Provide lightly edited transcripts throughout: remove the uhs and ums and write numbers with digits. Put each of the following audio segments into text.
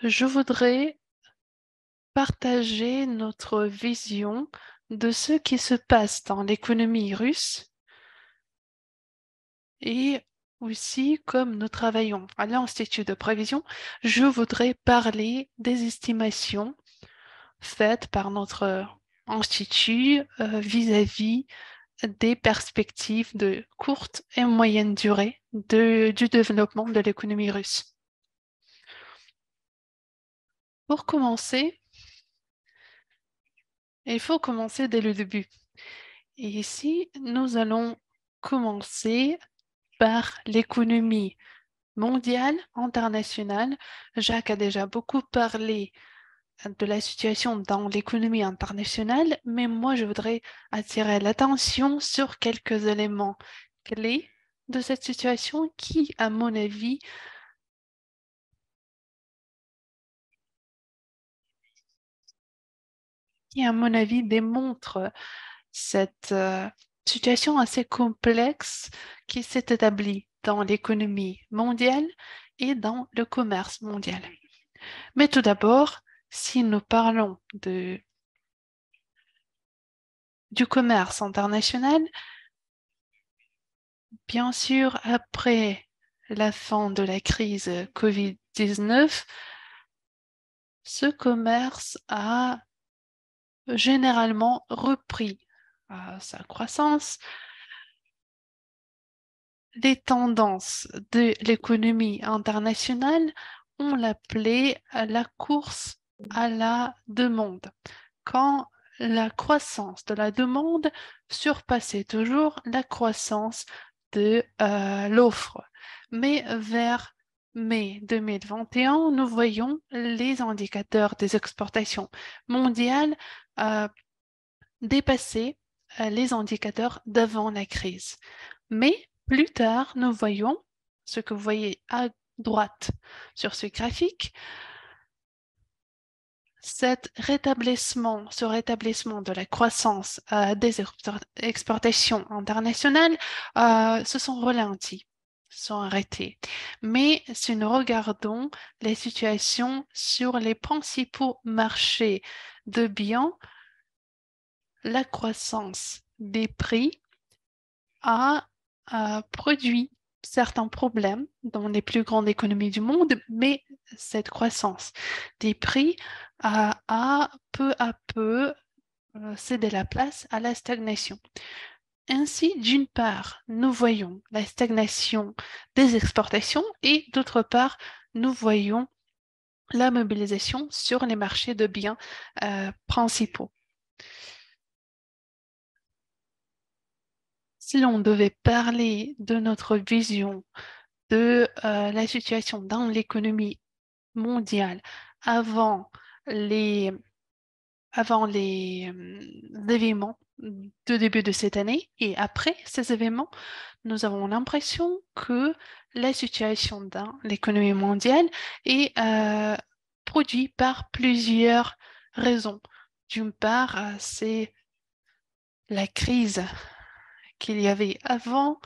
Je voudrais partager notre vision de ce qui se passe dans l'économie russe et aussi comme nous travaillons à l'Institut de prévision, je voudrais parler des estimations faites par notre institut vis-à-vis des perspectives de courte et moyenne durée du développement de l'économie russe. Pour commencer, il faut commencer dès le début. Et ici, nous allons commencer par l'économie mondiale, internationale. Jacques a déjà beaucoup parlé de la situation dans l'économie internationale, mais moi, je voudrais attirer l'attention sur quelques éléments clés de cette situation qui, à mon avis, démontrent cette situation assez complexe qui s'est établie dans l'économie mondiale et dans le commerce mondial. Mais tout d'abord, si nous parlons du commerce international, bien sûr, après la fin de la crise COVID-19, ce commerce a généralement repris sa croissance. Les tendances de l'économie internationale, on l'appelait la course à la demande. Quand la croissance de la demande surpassait toujours la croissance de l'offre. Mais vers mai 2021, nous voyons les indicateurs des exportations mondiales dépasser les indicateurs d'avant la crise. Mais plus tard, nous voyons ce que vous voyez à droite sur ce graphique, ce rétablissement de la croissance des exportations internationales se sont ralentis, sont arrêtés. Mais si nous regardons les situations sur les principaux marchés de biens, la croissance des prix a produit certains problèmes dans les plus grandes économies du monde, mais cette croissance des prix a peu à peu cédé la place à la stagnation. Ainsi, d'une part, nous voyons la stagnation des exportations et d'autre part, nous voyons la mobilisation sur les marchés de biens principaux. Si l'on devait parler de notre vision de la situation dans l'économie mondiale avant les, avant les événements de début de cette année et après ces événements, nous avons l'impression que la situation dans l'économie mondiale est produite par plusieurs raisons. D'une part, c'est la crise qu'il y avait avant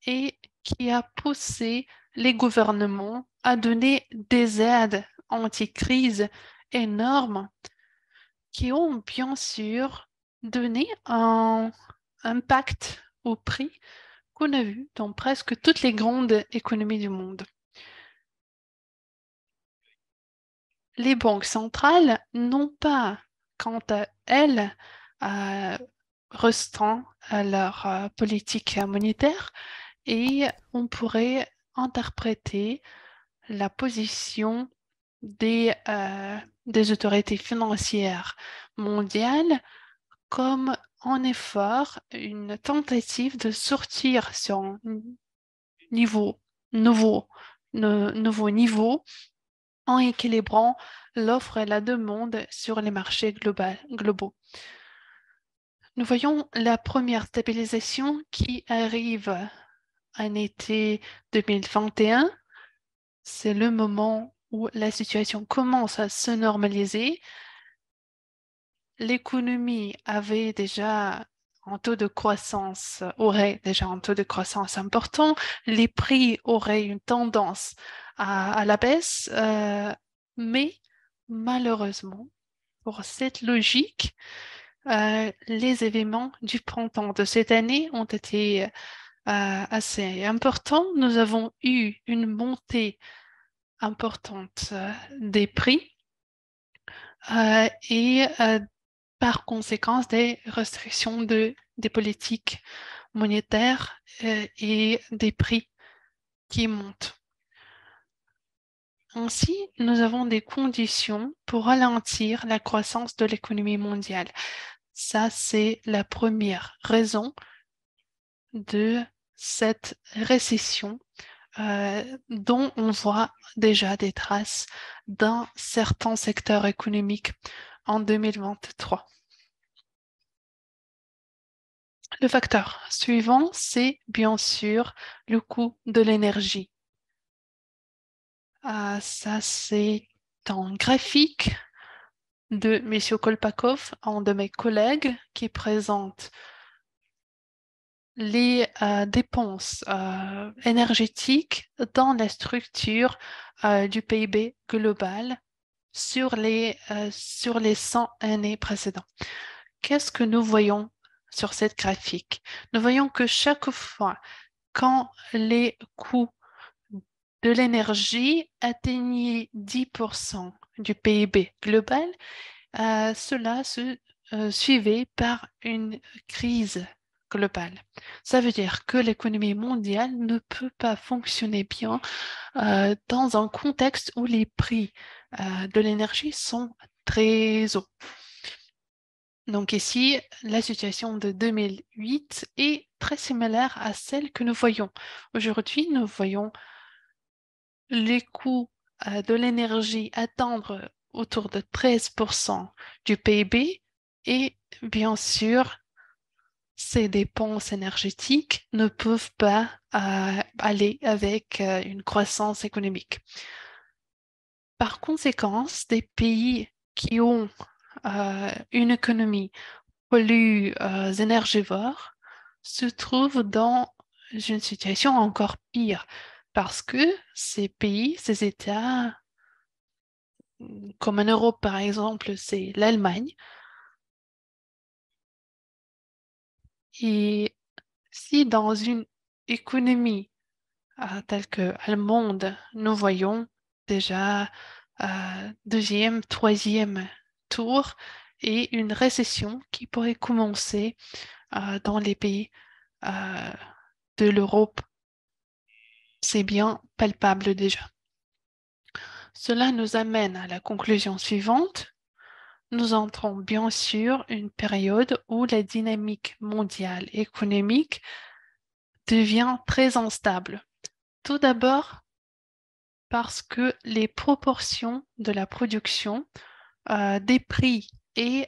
et qui a poussé les gouvernements à donner des aides anti-crise énormes qui ont bien sûr donné un impact au prix qu'on a vu dans presque toutes les grandes économies du monde. Les banques centrales n'ont pas, quant à elles, restreint leur politique monétaire et on pourrait interpréter la position des autorités financières mondiales comme un effort, une tentative de sortir sur un niveau, nouveau, nouveau niveau en équilibrant l'offre et la demande sur les marchés globaux. Nous voyons la première stabilisation qui arrive en été 2021. C'est le moment où la situation commence à se normaliser. L'économie avait déjà aurait déjà un taux de croissance important. Les prix auraient une tendance à la baisse. Mais malheureusement, pour cette logique, les événements du printemps de cette année ont été assez importants. Nous avons eu une montée importante des prix et par conséquent des restrictions des politiques monétaires et des prix qui montent. Ainsi, nous avons des conditions pour ralentir la croissance de l'économie mondiale. Ça, c'est la première raison de cette récession dont on voit déjà des traces dans certains secteurs économiques en 2023. Le facteur suivant, c'est bien sûr le coût de l'énergie. Ça, c'est un graphique de M. Kolpakov, un de mes collègues, qui présente les dépenses énergétiques dans la structure du PIB global sur les 100 années précédentes. Qu'est-ce que nous voyons sur cette graphique? Nous voyons que chaque fois quand les coûts de l'énergie atteignaient 10% du PIB global, cela se suivait par une crise globale. Ça veut dire que l'économie mondiale ne peut pas fonctionner bien dans un contexte où les prix de l'énergie sont très hauts. Donc ici, la situation de 2008 est très similaire à celle que nous voyons. Aujourd'hui, nous voyons les coûts de l'énergie atteindre autour de 13% du PIB et bien sûr, ces dépenses énergétiques ne peuvent pas aller avec une croissance économique. Par conséquent, des pays qui ont une économie plus énergivore se trouvent dans une situation encore pire parce que ces pays, ces États, comme en Europe par exemple, c'est l'Allemagne. Et si dans une économie telle que allemande, nous voyons déjà deuxième, troisième tour et une récession qui pourrait commencer dans les pays euh, de l'Europe, c'est bien palpable déjà. Cela nous amène à la conclusion suivante. Nous entrons bien sûr une période où la dynamique mondiale économique devient très instable. Tout d'abord parce que les proportions de la production, des prix et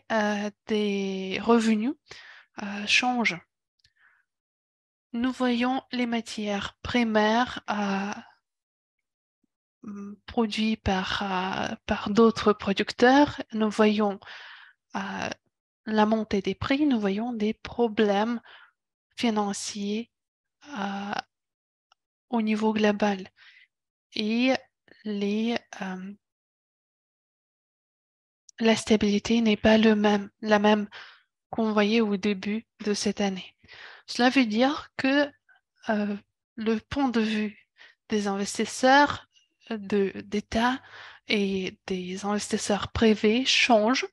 des revenus changent. Nous voyons les matières primaires produites par d'autres producteurs. Nous voyons la montée des prix, nous voyons des problèmes financiers euh, au niveau global. Et les, la stabilité n'est pas la même qu'on voyait au début de cette année. Cela veut dire que euh, le point de vue des investisseurs d'État et des investisseurs privés change.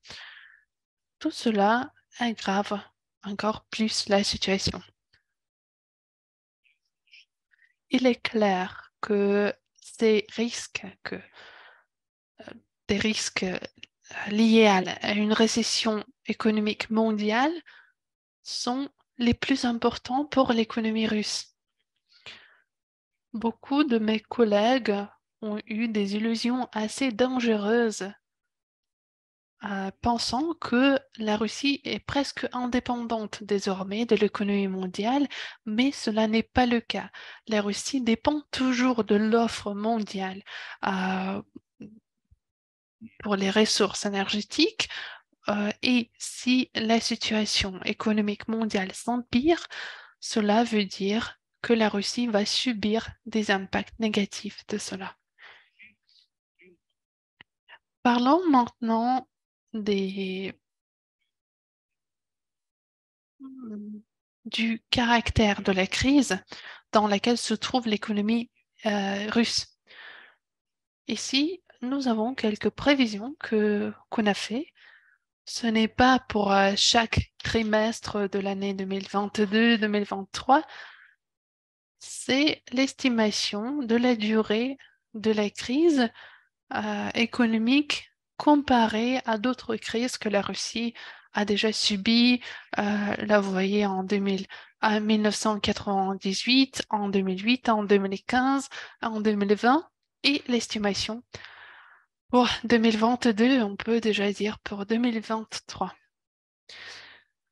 Tout cela aggrave encore plus la situation. Il est clair que ces risques, des risques liés à une récession économique mondiale sont les plus importants pour l'économie russe. Beaucoup de mes collègues ont eu des illusions assez dangereuses, pensant que la Russie est presque indépendante désormais de l'économie mondiale, mais cela n'est pas le cas. La Russie dépend toujours de l'offre mondiale euh, pour les ressources énergétiques. Et si la situation économique mondiale s'empire, cela veut dire que la Russie va subir des impacts négatifs de cela. Parlons maintenant des, du caractère de la crise dans laquelle se trouve l'économie russe. Ici, nous avons quelques prévisions qu'on a fait. Ce n'est pas pour chaque trimestre de l'année 2022-2023, c'est l'estimation de la durée de la crise économique comparée à d'autres crises que la Russie a déjà subies. Là, vous voyez, en 1998, en 2008, en 2015, en 2020, et l'estimation pour 2022, on peut déjà dire pour 2023.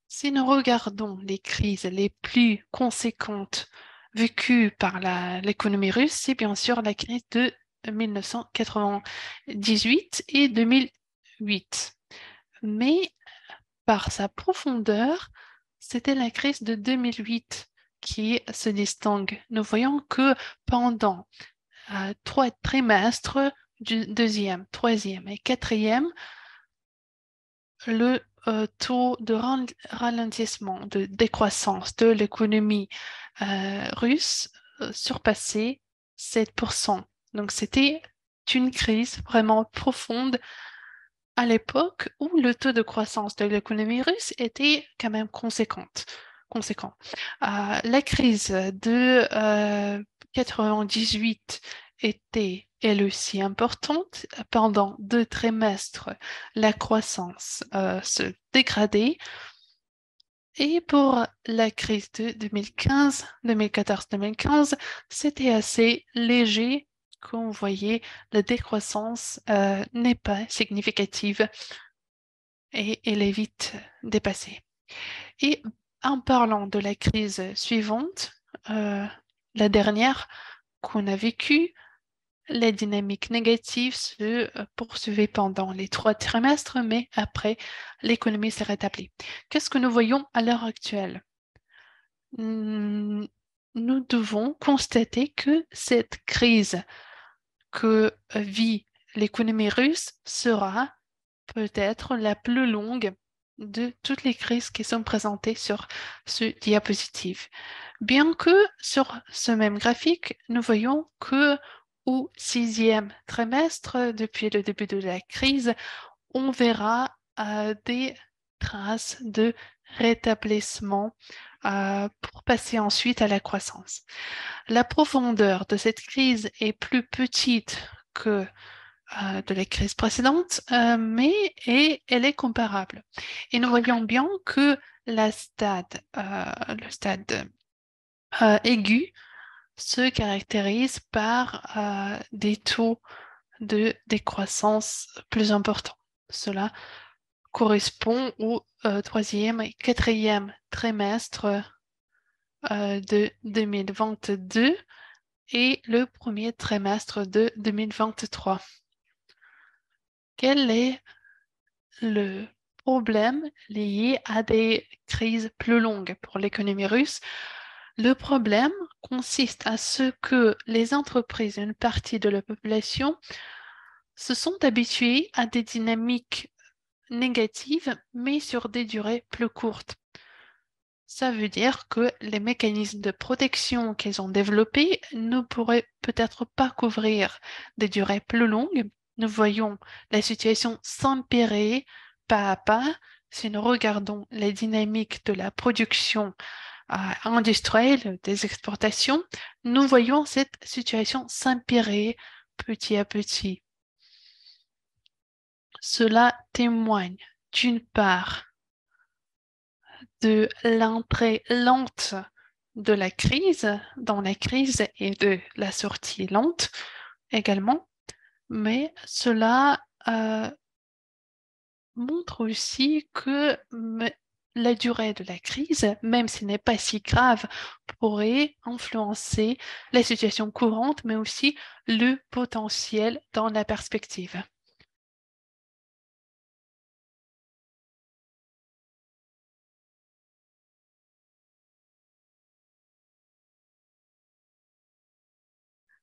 Si nous regardons les crises les plus conséquentes vécues par l'économie russe, c'est bien sûr la crise de 1998 et 2008. Mais par sa profondeur, c'était la crise de 2008 qui se distingue. Nous voyons que pendant 3 trimestres du deuxième, troisième et quatrième, le taux de ralentissement, de décroissance de l'économie russe surpassait 7%. Donc c'était une crise vraiment profonde à l'époque où le taux de croissance de l'économie russe était quand même conséquent. La crise de 98 était elle aussi importante. Pendant 2 trimestres, la croissance se dégradait. Et pour la crise de 2015, 2014-2015, c'était assez léger. Comme vous voyez, la décroissance n'est pas significative et elle est vite dépassée. Et en parlant de la crise suivante, euh, la dernière qu'on a vécue, les dynamiques négatives se poursuivaient pendant les 3 trimestres, mais après, l'économie s'est rétablie. Qu'est-ce que nous voyons à l'heure actuelle? Hmm, Nous devons constater que cette crise que vit l'économie russe sera peut-être la plus longue de toutes les crises qui sont présentées sur ce diapositive. Bien que sur ce même graphique, nous voyons que au 6e trimestre, depuis le début de la crise, on verra des traces de rétablissement pour passer ensuite à la croissance. La profondeur de cette crise est plus petite que de la crise précédente, mais elle est comparable. Et nous voyons bien que le stade aigu se caractérise par des taux de décroissance plus importants. Cela correspond au troisième et quatrième trimestre de 2022 et le premier trimestre de 2023. Quel est le problème lié à des crises plus longues pour l'économie russe? Le problème consiste à ce que les entreprises, une partie de la population, se sont habituées à des dynamiques négatives, mais sur des durées plus courtes. Ça veut dire que les mécanismes de protection qu'ils ont développés ne pourraient peut-être pas couvrir des durées plus longues. Nous voyons la situation s'empirer pas à pas. Si nous regardons les dynamiques de la production industrielle, des exportations, nous voyons cette situation s'empirer petit à petit. Cela témoigne d'une part de l'entrée lente de la crise dans la crise et de la sortie lente également, mais cela montre aussi que la durée de la crise, même si ce n'est pas si grave, pourrait influencer la situation courante, mais aussi le potentiel dans la perspective.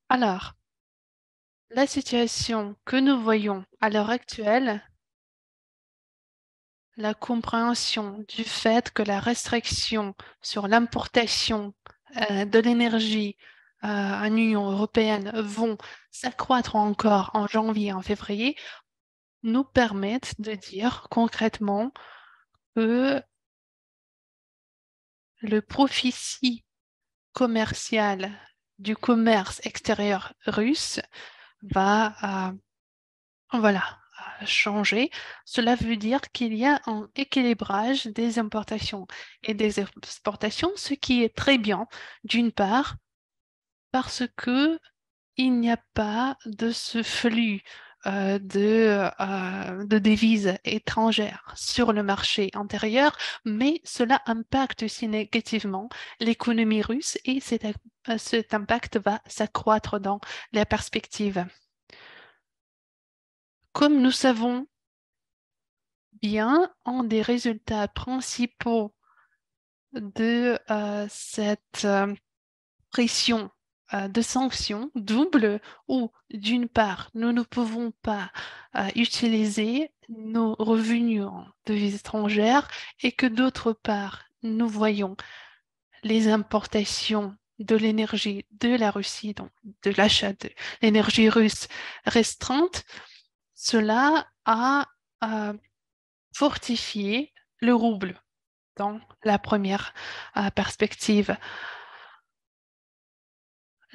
Alors, la situation que nous voyons à l'heure actuelle, la compréhension du fait que la restriction sur l'importation de l'énergie en Union européenne vont s'accroître encore en janvier, en février, nous permettent de dire concrètement que le profit commercial du commerce extérieur russe va voilà, changer. Cela veut dire qu'il y a un équilibrage des importations et des exportations, ce qui est très bien, d'une part, parce que il n'y a pas de ce flux de devises étrangères sur le marché intérieur, mais cela impacte aussi négativement l'économie russe et cet impact va s'accroître dans la perspective. Comme nous savons bien, un des résultats principaux de cette pression de sanctions double où, d'une part, nous ne pouvons pas utiliser nos revenus en devises étrangères et que, d'autre part, nous voyons les importations de l'énergie de la Russie, donc de l'achat de l'énergie russe restreinte, cela a fortifié le rouble dans la première perspective.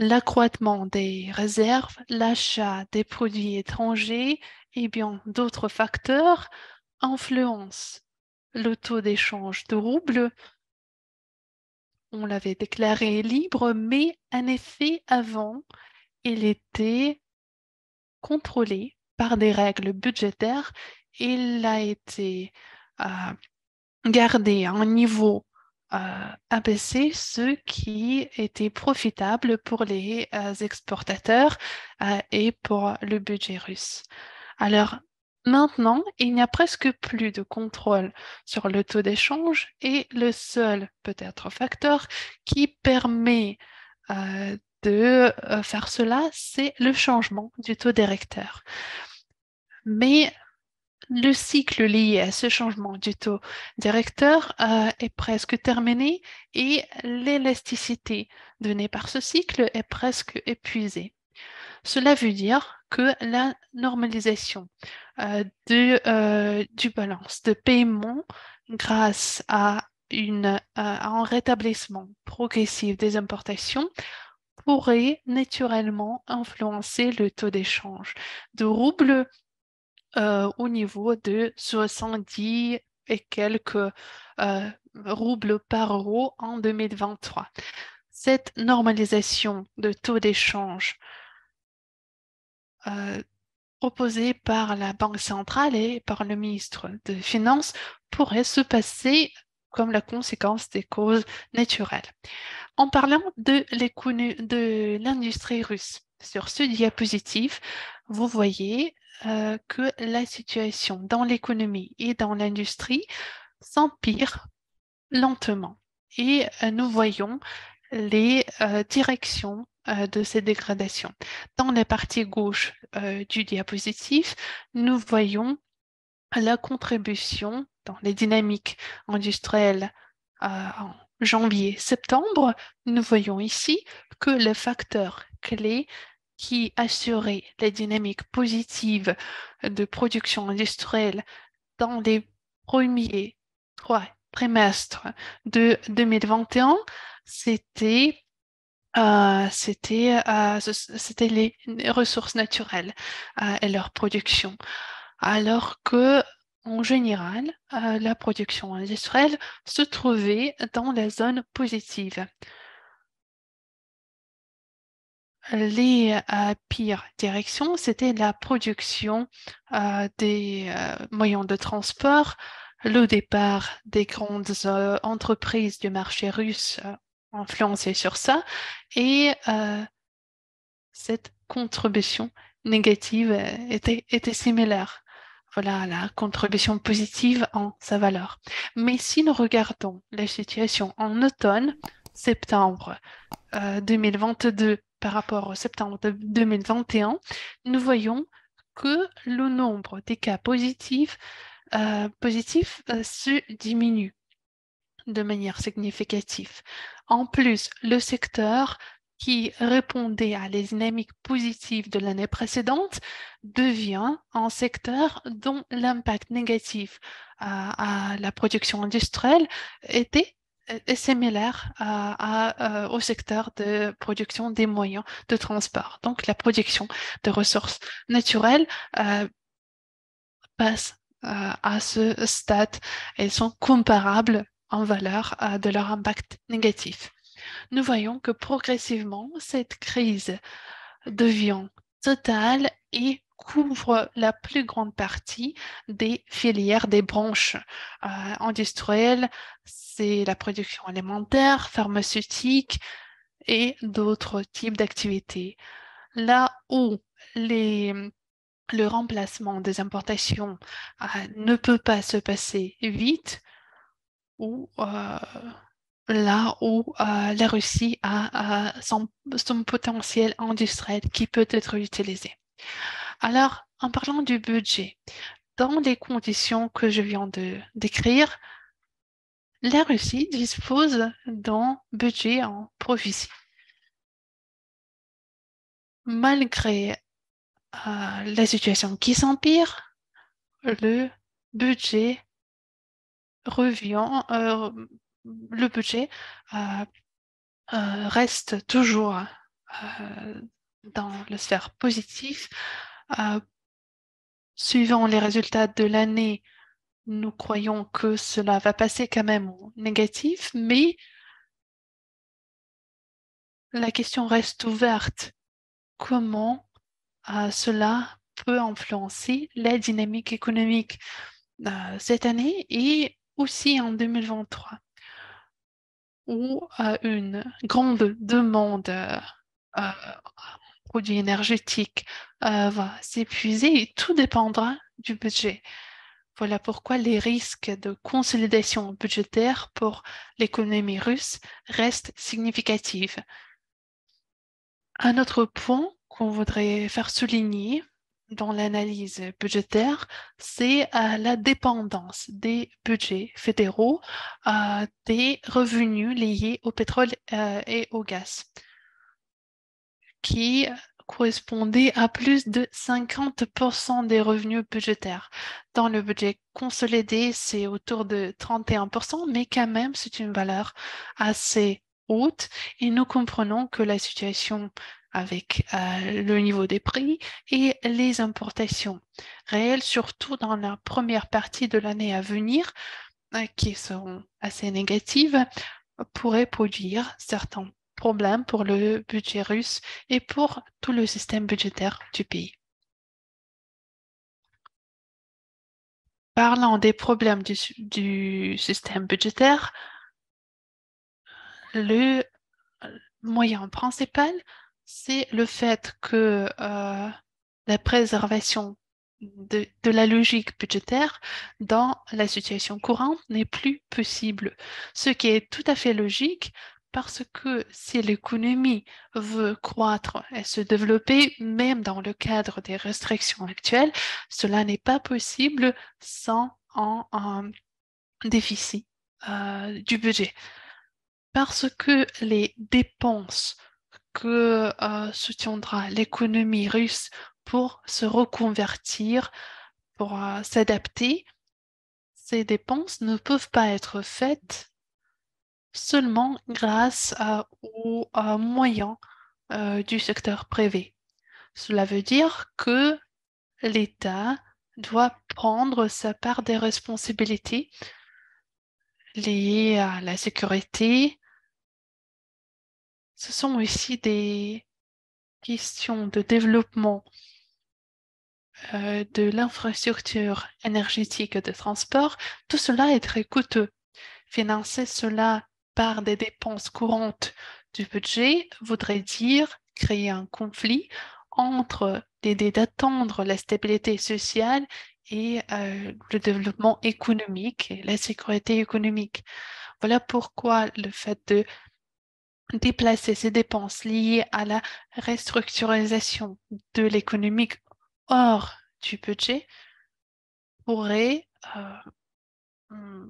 L'accroissement des réserves, l'achat des produits étrangers et bien d'autres facteurs influencent le taux d'échange de rouble. On l'avait déclaré libre, mais en effet, avant, il était contrôlé par des règles budgétaires. Il a été euh, garder un niveau abaissé, ce qui était profitable pour les exportateurs et pour le budget russe. Alors maintenant, il n'y a presque plus de contrôle sur le taux d'échange et le seul peut-être facteur qui permet de faire cela, c'est le changement du taux directeur. Mais le cycle lié à ce changement du taux directeur est presque terminé et l'élasticité donnée par ce cycle est presque épuisée. Cela veut dire que la normalisation du balance de paiement grâce à un rétablissement progressif des importations pourrait naturellement influencer le taux d'échange de rouble au niveau de 70 et quelques roubles par euro en 2023. Cette normalisation de taux d'échange proposée par la Banque centrale et par le ministre des Finances pourrait se passer comme la conséquence des causes naturelles. En parlant de l'industrie russe, sur ce diapositive, vous voyez que la situation dans l'économie et dans l'industrie s'empire lentement. Et nous voyons les directions de ces dégradations. Dans la partie gauche du diapositive, nous voyons la contribution dans les dynamiques industrielles en janvier-septembre. Nous voyons ici que le facteur clé qui assurait les dynamiques positives de production industrielle dans les premiers 3 trimestres de 2021, c'était c'était les ressources naturelles et leur production. Alors que, en général, la production industrielle se trouvait dans la zone positive. Les pires directions, c'était la production des moyens de transport, le départ des grandes entreprises du marché russe influencées sur ça, et cette contribution négative était similaire. Voilà la contribution positive en sa valeur. Mais si nous regardons la situation en automne, septembre 2022, par rapport au septembre 2021, nous voyons que le nombre des cas positifs se diminue de manière significative. En plus, le secteur qui répondait à les dynamiques positives de l'année précédente devient un secteur dont l'impact négatif à la production industrielle était est similaire au secteur de production des moyens de transport. Donc, la production de ressources naturelles passe à ce stade. Elles sont comparables en valeur de leur impact négatif. Nous voyons que progressivement, cette crise devient totale et couvre la plus grande partie des filières, des branches industrielles, c'est la production alimentaire, pharmaceutique et d'autres types d'activités. Là où les le remplacement des importations ne peut pas se passer vite, ou là où la Russie a son potentiel industriel qui peut être utilisé. Alors, en parlant du budget, dans les conditions que je viens de décrire, la Russie dispose d'un budget en prophétie. Malgré la situation qui s'empire, le budget revient, le budget euh, reste toujours dans la sphère positive. Euh, Suivant les résultats de l'année, nous croyons que cela va passer quand même au négatif, mais la question reste ouverte. Comment cela peut influencer la dynamique économique cette année et aussi en 2023, où une grande demande euh, produits énergétiques va s'épuiser et tout dépendra du budget. Voilà pourquoi les risques de consolidation budgétaire pour l'économie russe restent significatifs. Un autre point qu'on voudrait faire souligner dans l'analyse budgétaire, c'est la dépendance des budgets fédéraux des revenus liés au pétrole et au gaz, qui correspondait à plus de 50% des revenus budgétaires. Dans le budget consolidé, c'est autour de 31%, mais quand même, c'est une valeur assez haute et nous comprenons que la situation avec le niveau des prix et les importations réelles, surtout dans la première partie de l'année à venir, qui seront assez négatives, pourrait produire certains problèmes pour le budget russe et pour tout le système budgétaire du pays. Parlant des problèmes du système budgétaire, le moyen principal, c'est le fait que la préservation de la logique budgétaire dans la situation courante n'est plus possible, ce qui est tout à fait logique parce que si l'économie veut croître et se développer, même dans le cadre des restrictions actuelles, cela n'est pas possible sans un déficit du budget. Parce que les dépenses que soutiendra l'économie russe pour se reconvertir, pour s'adapter, ces dépenses ne peuvent pas être faites seulement grâce aux moyens du secteur privé. Cela veut dire que l'État doit prendre sa part des responsabilités liées à la sécurité. Ce sont aussi des questions de développement de l'infrastructure énergétique et de transport. Tout cela est très coûteux. Financer cela par des dépenses courantes du budget voudrait dire créer un conflit entre l'idée d'attendre la stabilité sociale et le développement économique et la sécurité économique. Voilà pourquoi le fait de déplacer ces dépenses liées à la restructuration de l'économie hors du budget pourrait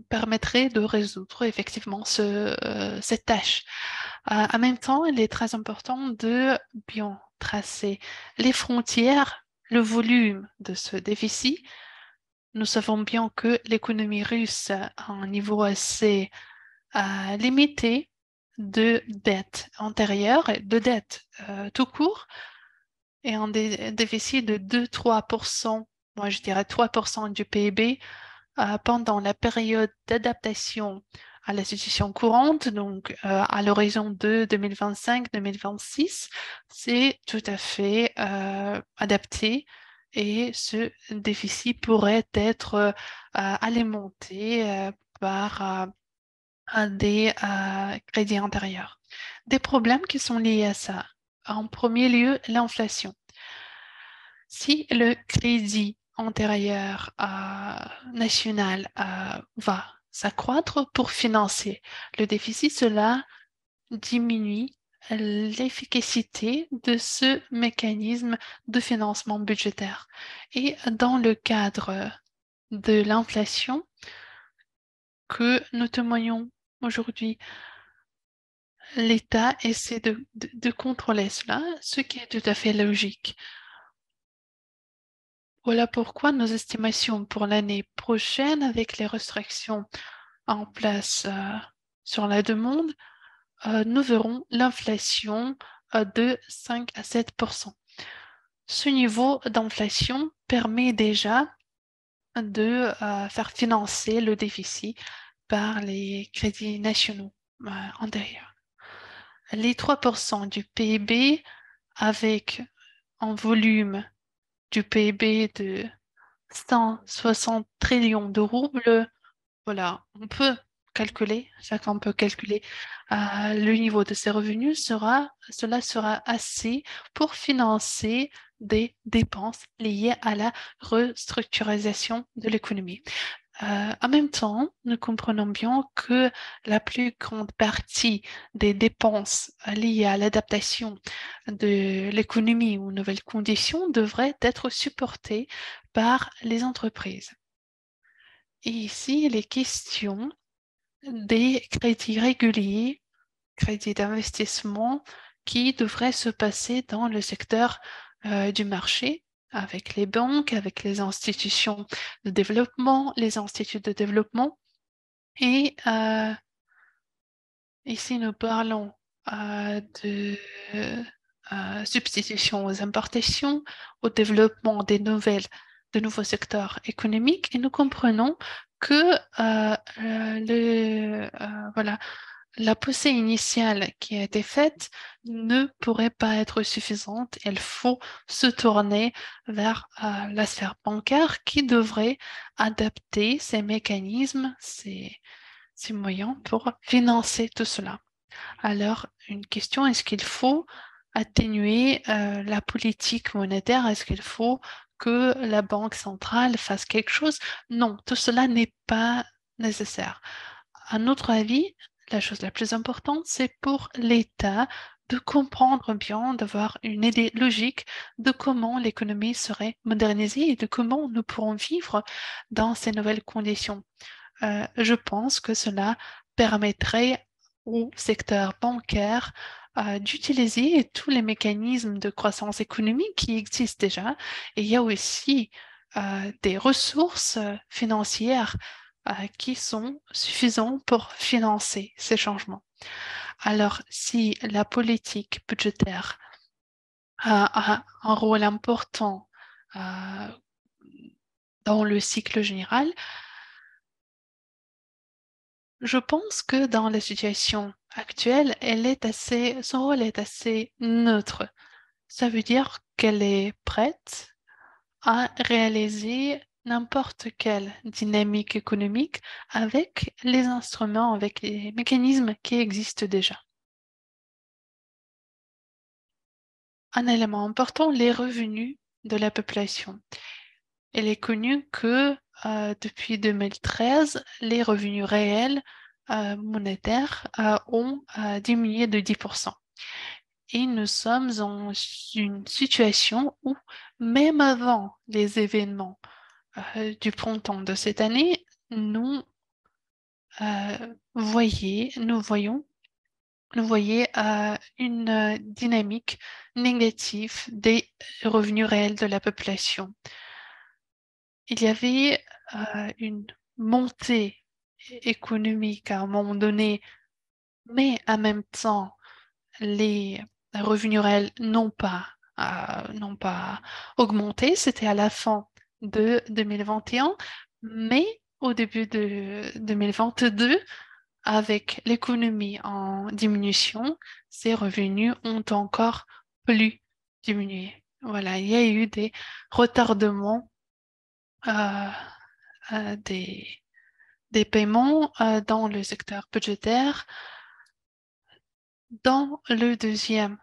permettrait de résoudre effectivement cette tâche. En même temps, il est très important de bien tracer les frontières, le volume de ce déficit. Nous savons bien que l'économie russe a un niveau assez limité de dette antérieure, de dette tout court, et un déficit de 2-3%, moi je dirais 3% du PIB pendant la période d'adaptation à la situation courante, donc à l'horizon de 2025-2026, c'est tout à fait adapté et ce déficit pourrait être alimenté par des crédits intérieurs. Des problèmes qui sont liés à ça. En premier lieu, l'inflation. Si le crédit antérieur national va s'accroître pour financer le déficit, cela diminue l'efficacité de ce mécanisme de financement budgétaire. Et dans le cadre de l'inflation que nous témoignons aujourd'hui, l'État essaie de contrôler cela, ce qui est tout à fait logique. Voilà pourquoi nos estimations pour l'année prochaine, avec les restrictions en place sur la demande, nous verrons l'inflation de 5 à 7%. Ce niveau d'inflation permet déjà de faire financer le déficit par les crédits nationaux antérieurs. Les 3% du PIB avec un volume du PIB de 160 trillions de roubles, voilà, on peut calculer, chacun peut calculer le niveau de ses revenus cela sera assez pour financer des dépenses liées à la restructuration de l'économie. En même temps, nous comprenons bien que la plus grande partie des dépenses liées à l'adaptation de l'économie aux nouvelles conditions devrait être supportée par les entreprises. Et ici, il est question des crédits réguliers, crédits d'investissement qui devraient se passer dans le secteur du marché avec les banques, avec les institutions de développement, les instituts de développement. Et ici, nous parlons de substitution aux importations, au développement de nouveaux secteurs économiques, et nous comprenons que voilà, la poussée initiale qui a été faite ne pourrait pas être suffisante. Il faut se tourner vers la sphère bancaire qui devrait adapter ses mécanismes, ses moyens pour financer tout cela. Alors, une question, est-ce qu'il faut atténuer la politique monétaire? Est-ce qu'il faut que la Banque centrale fasse quelque chose? Non, tout cela n'est pas nécessaire. À notre avis, la chose la plus importante, c'est pour l'État de comprendre bien, d'avoir une idée logique de comment l'économie serait modernisée et de comment nous pourrons vivre dans ces nouvelles conditions. Je pense que cela permettrait au secteur bancaire d'utiliser tous les mécanismes de croissance économique qui existent déjà. Et il y a aussi des ressources financières qui sont suffisantes pour financer ces changements. Alors, si la politique budgétaire a un rôle important euh, dans le cycle général, je pense que dans la situation actuelle, son rôle est assez neutre. Ça veut dire qu'elle est prête à réaliser n'importe quelle dynamique économique avec les instruments, avec les mécanismes qui existent déjà. Un élément important, les revenus de la population. Il est connu que depuis 2013, les revenus réels monétaires ont diminué de 10%. Et nous sommes dans une situation où, même avant les événements du printemps de cette année, nous voyons une dynamique négative des revenus réels de la population. Il y avait une montée économique à un moment donné, mais en même temps, les revenus réels n'ont pas augmenté. C'était à la fin de 2021, mais au début de 2022, avec l'économie en diminution, ces revenus ont encore plus diminué. Voilà, il y a eu des retardements euh, euh, des, des paiements dans le secteur budgétaire. Dans le deuxième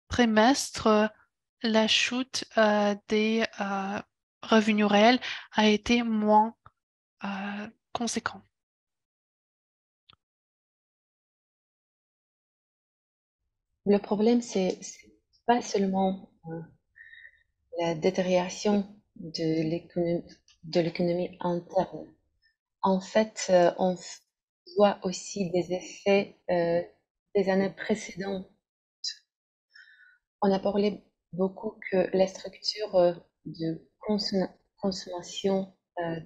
trimestre, la chute des revenus réels a été moins conséquente. Le problème, c'est pas seulement la détérioration de l'économie interne. En fait, on voit aussi des effets des années précédentes. On a parlé beaucoup que la structure de consommation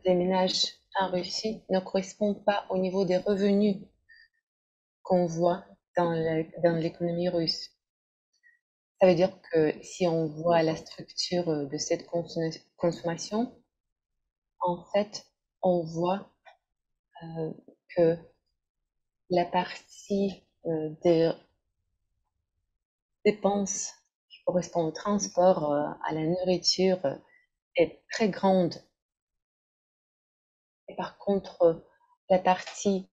des ménages en Russie ne correspond pas au niveau des revenus qu'on voit dans l'économie russe. Ça veut dire que si on voit la structure de cette consommation, en fait, on voit euh, que la partie des dépenses qui correspond au transport, à la nourriture, est très grande. Et par contre, la partie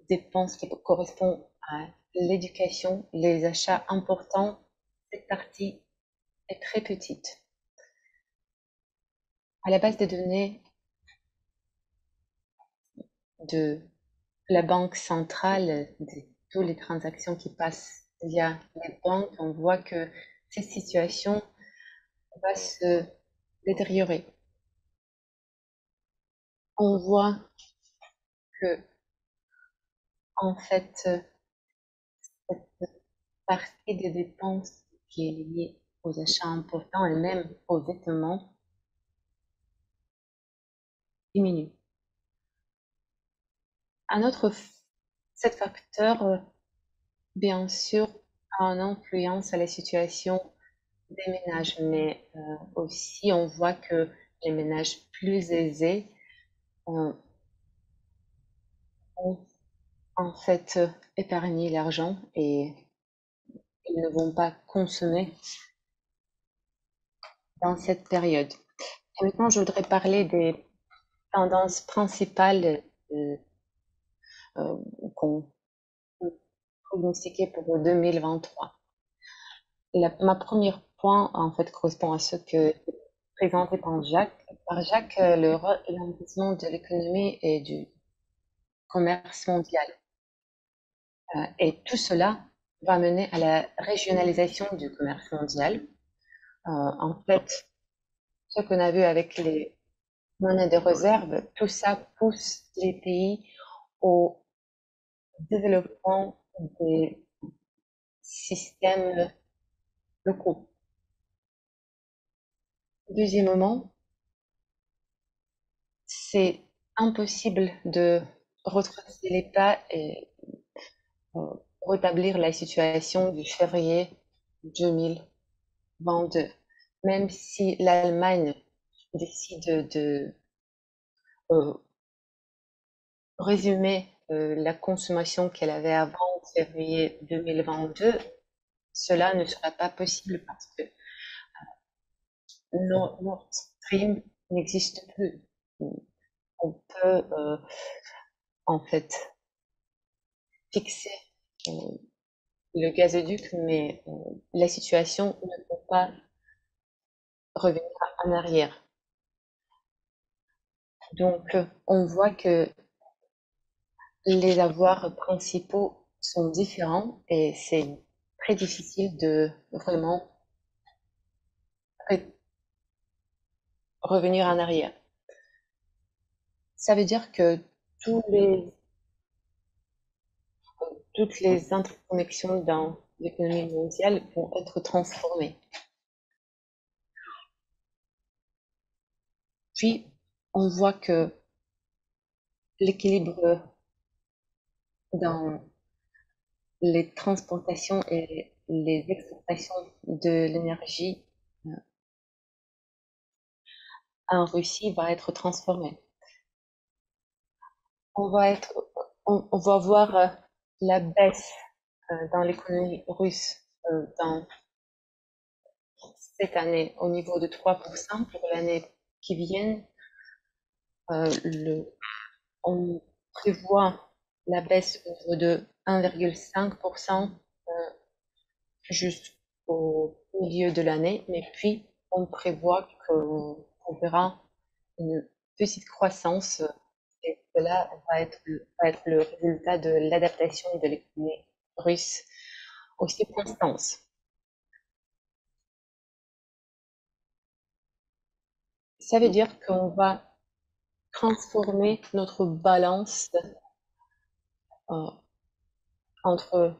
dépenses qui correspond à l'éducation, les achats importants, cette partie est très petite. À la base des données de la banque centrale, de toutes les transactions qui passent via les banques, on voit que cette situation va se détériorer. On voit que, en fait, cette partie des dépenses qui est liée aux achats importants et même aux vêtements diminue. Un autre cet facteur, bien sûr, a une influence à la situation des ménages, mais aussi on voit que les ménages plus aisés ont en fait épargné l'argent et ils ne vont pas consommer dans cette période. Et maintenant, je voudrais parler des tendances principales euh, qu'on peut prognostiquer pour 2023. Ma première point, en fait, correspond à ce que présenté par Jacques, le ralentissement de l'économie et du commerce mondial. Et tout cela va mener à la régionalisation du commerce mondial. En fait, ce qu'on a vu avec les monnaies de réserve, tout ça pousse les pays au développement des systèmes locaux. Deuxièmement, c'est impossible de retracer les pas et rétablir la situation du février 2022. Même si l'Allemagne décide de euh, résumer la consommation qu'elle avait avant février 2022, cela ne sera pas possible parce que Nord Stream n'existe plus. On peut en fait fixer euh, le gazoduc, mais la situation ne peut pas revenir en arrière. Donc, on voit que les avoirs principaux sont différents et c'est très difficile de vraiment revenir en arrière. Ça veut dire que tous les, toutes les interconnexions dans l'économie mondiale vont être transformées. Puis, on voit que l'équilibre dans les transportations et les exportations de l'énergie en Russie va être transformé. On va être, on va voir la baisse dans l'économie russe dans cette année au niveau de 3% pour l'année qui vient. On prévoit la baisse au niveau de 1,5% jusqu'au milieu de l'année, mais puis on prévoit qu'on verra une petite croissance et cela va être le résultat de l'adaptation de l'économie russe aux circonstances. Ça veut dire qu'on va transformer notre balance euh, entre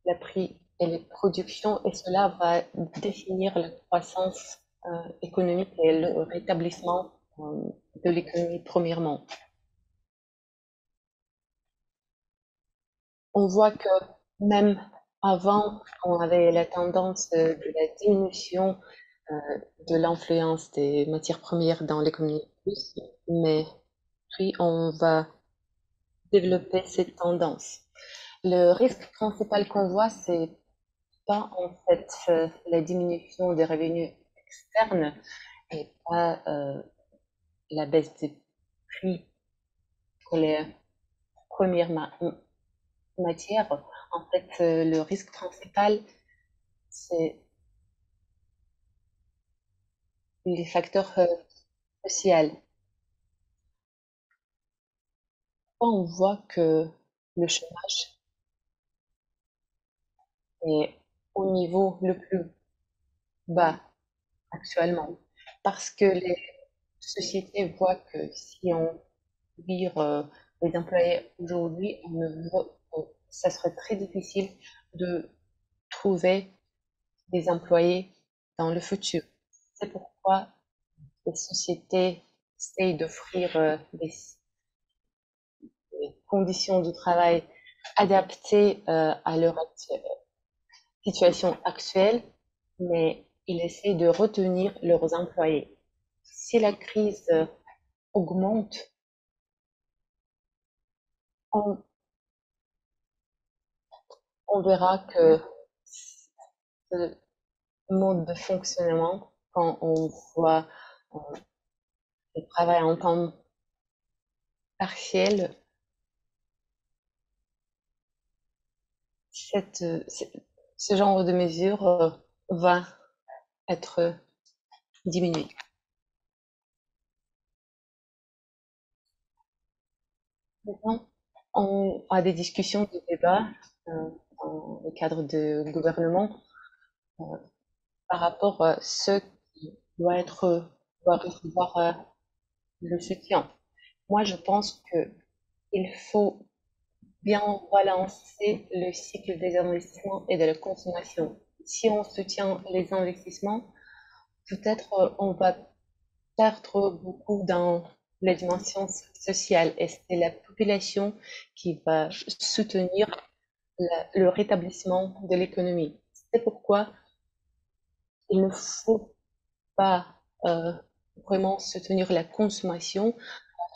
le prix et les productions et cela va définir la croissance économique et le rétablissement de l'économie premièrement. On voit que même avant, on avait la tendance de la diminution euh, de l'influence des matières premières dans l'économie russe, mais puis on va développer cette tendance. Le risque principal qu'on voit, c'est pas en fait la diminution des revenus externes et pas la baisse des prix pour les premières matières. En fait, le risque principal, c'est les facteurs sociaux. On voit que le chômage est au niveau le plus bas actuellement parce que les sociétés voient que si on vire les employés aujourd'hui, ça serait très difficile de trouver des employés dans le futur. C'est pourquoi les sociétés essayent d'offrir des conditions de travail adaptées à leur situation actuelle, mais ils essayent de retenir leurs employés. Si la crise augmente, on, on verra que ce mode de fonctionnement, quand on voit le travail en temps partiel, cette, ce genre de mesure va être diminué. Maintenant, on a des discussions, des débats dans le cadre de gouvernement euh, par rapport à ce qui doit recevoir le soutien. Moi, je pense qu'il faut bien balancer le cycle des investissements et de la consommation. Si on soutient les investissements, peut-être on va perdre beaucoup dans la dimension sociale et c'est la population qui va soutenir le rétablissement de l'économie. C'est pourquoi il ne faut pas vraiment soutenir la consommation,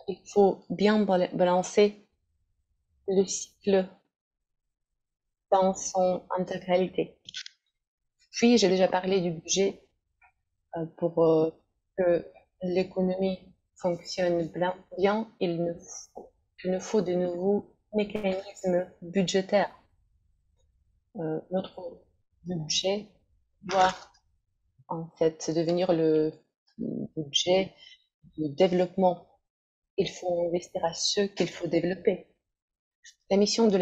il faut bien balancer le cycle dans son intégralité. Puis, j'ai déjà parlé du budget pour que l'économie fonctionne bien, il nous faut de nouveaux mécanismes budgétaires. Notre budget doit en fait devenir le budget de développement. Il faut investir à ceux qu'il faut développer. La mission du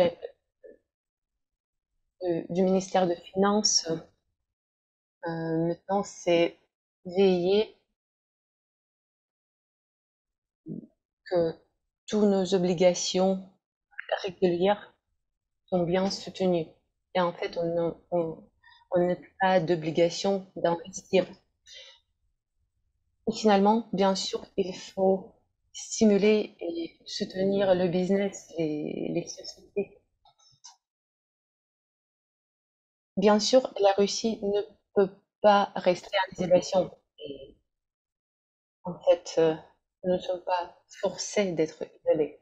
ministère de Finances, maintenant, c'est veiller que toutes nos obligations régulières sont bien soutenues. Et en fait, on n'a pas d'obligation d'investir. Et finalement, bien sûr, il faut stimuler et soutenir le business, les sociétés. Bien sûr, la Russie ne peut pas rester en isolation. Et en fait, nous ne sommes pas forcés d'être isolés.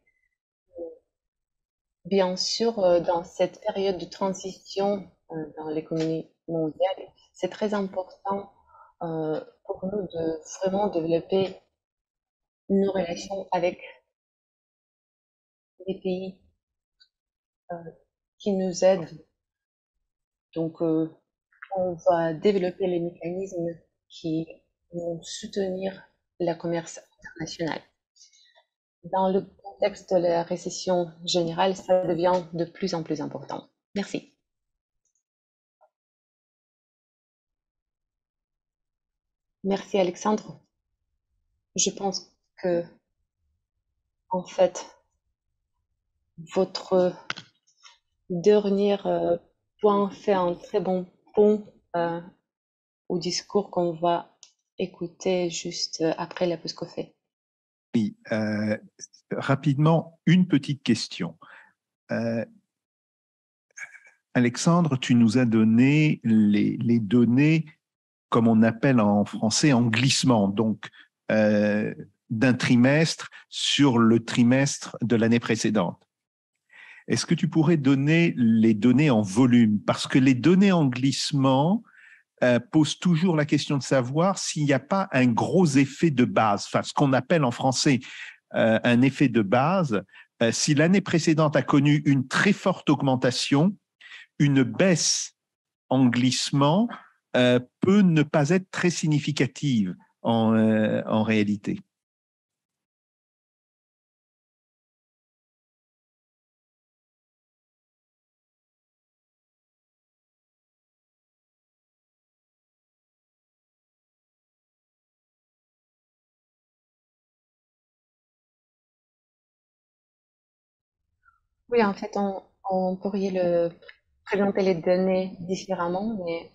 Bien sûr, dans cette période de transition dans l'économie mondiale, c'est très important pour nous de vraiment développer nos relations avec les pays euh, qui nous aident. Donc, on va développer les mécanismes qui vont soutenir le commerce international. Dans le contexte de la récession générale, ça devient de plus en plus important. Merci. Merci Alexandre. Je pense que, en fait, votre dernier point fait un très bon pont euh, au discours qu'on va écouter juste après la pause café. Oui, rapidement, une petite question. Alexandre, tu nous as donné les données, comme on appelle en français, en glissement, donc d'un trimestre sur le trimestre de l'année précédente. Est-ce que tu pourrais donner les données en volume? Parce que les données en glissement posent toujours la question de savoir s'il n'y a pas un gros effet de base, enfin ce qu'on appelle en français un effet de base. Si l'année précédente a connu une très forte augmentation, une baisse en glissement peut ne pas être très significative en réalité. Oui, en fait, on pourrait présenter les données différemment, mais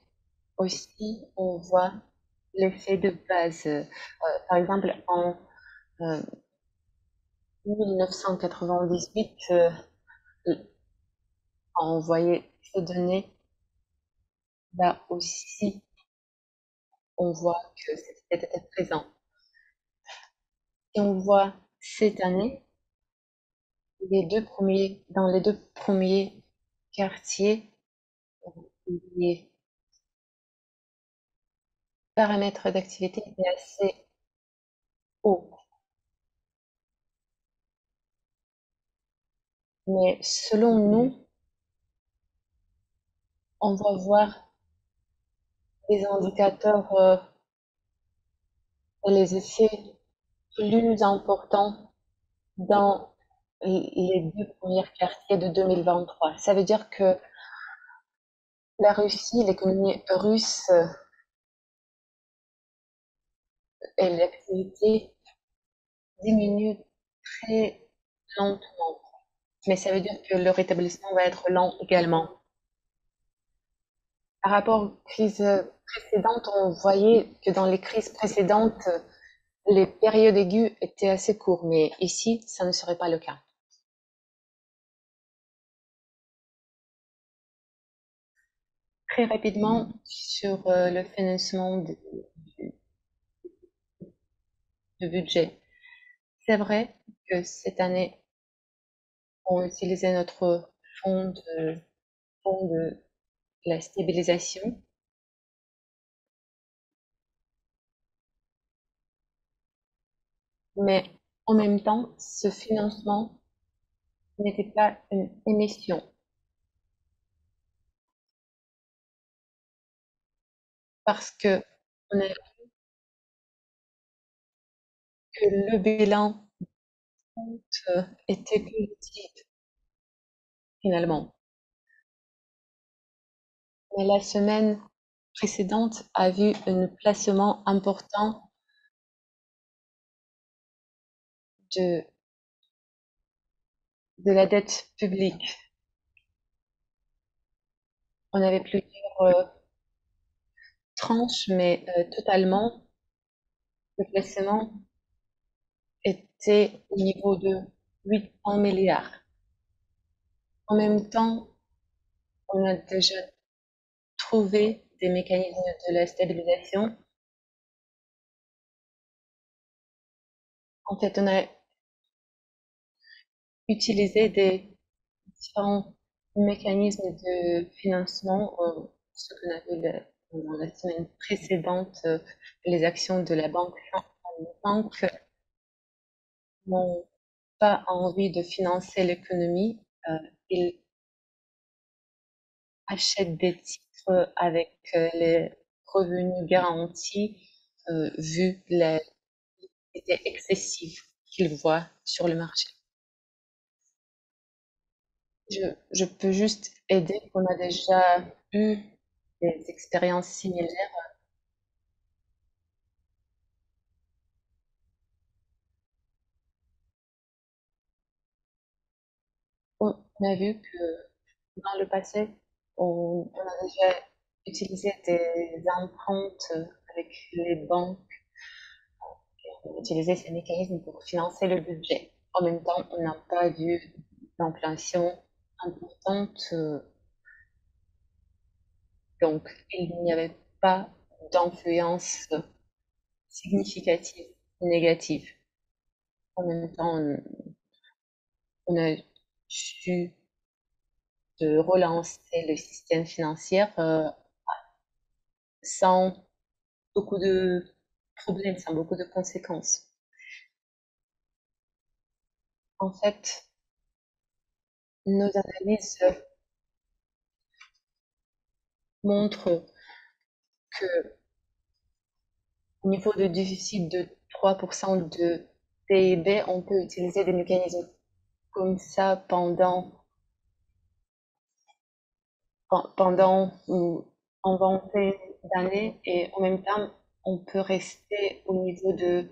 aussi on voit l'effet de base. Par exemple, en 1998, on voyait ces données. Là aussi, on voit que c'était présent. Et on voit cette année, dans les deux premiers quartiers, les paramètres d'activité étaient assez hauts. Mais selon nous, on va voir des indicateurs et les effets plus importants dans les deux premiers quartiers de 2023. Ça veut dire que la Russie, l'économie russe et l'activité diminuent très lentement. Mais ça veut dire que le rétablissement va être lent également. Par rapport aux crises précédentes, on voyait que dans les crises précédentes, les périodes aiguës étaient assez courtes, mais ici, ça ne serait pas le cas. Très rapidement, sur le financement du budget. C'est vrai que cette année, on utilisait notre fonds fonds de la stabilisation, mais en même temps, ce financement n'était pas une émission parce que on a que le bilan était positif. finalement. Mais la semaine précédente a vu un placement important de la dette publique. On avait plusieurs tranches, mais totalement, le placement était au niveau de 800 milliards. En même temps, on a déjà trouvé des mécanismes de la stabilisation. En fait, on a utilisé des différents mécanismes de financement, ce qu'on a vu dans la semaine précédente, les actions de la banque n'ont pas envie de financer l'économie. Ils achètent des titres avec les revenus garantis, vu l'idée excessive qu'ils voient sur le marché. Je peux juste aider qu'on a déjà eu des expériences similaires. On a vu que dans le passé, on a déjà utilisé des empruntes avec les banques, on a utilisé ces mécanismes pour financer le budget. En même temps, on n'a pas vu d'inflation importante, donc il n'y avait pas d'influence significative négative. En même temps, on a su de relancer le système financier sans beaucoup de problèmes, sans beaucoup de conséquences. En fait, nos analyses montrent que au niveau de déficit de 3% de PIB, on peut utiliser des mécanismes comme ça pendant une vingtaine d'années et en même temps, on peut rester au niveau de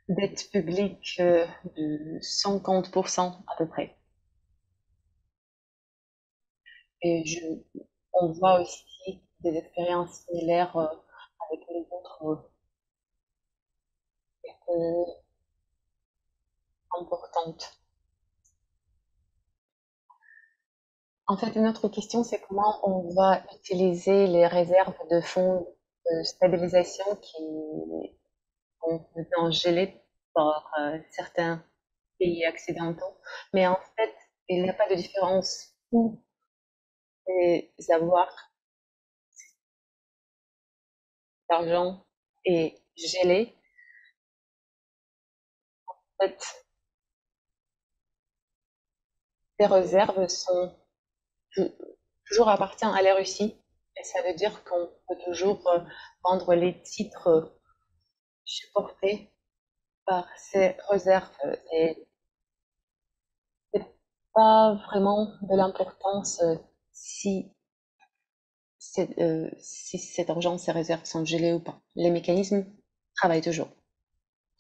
dette publique de 50% à peu près. Et on voit aussi des expériences similaires avec les autres économies importantes. En fait, une autre question, c'est comment on va utiliser les réserves de fonds de stabilisation qui ont été gelées par certains pays accidentaux. Mais en fait, il n'y a pas de différence où les avoirs d'argent est gelé. En fait, les réserves sont toujours appartiennent à la Russie. Et ça veut dire qu'on peut toujours vendre les titres supportés par ces réserves. Et c'est pas vraiment de l'importance si cet argent, ces réserves sont gelées ou pas. Les mécanismes travaillent toujours.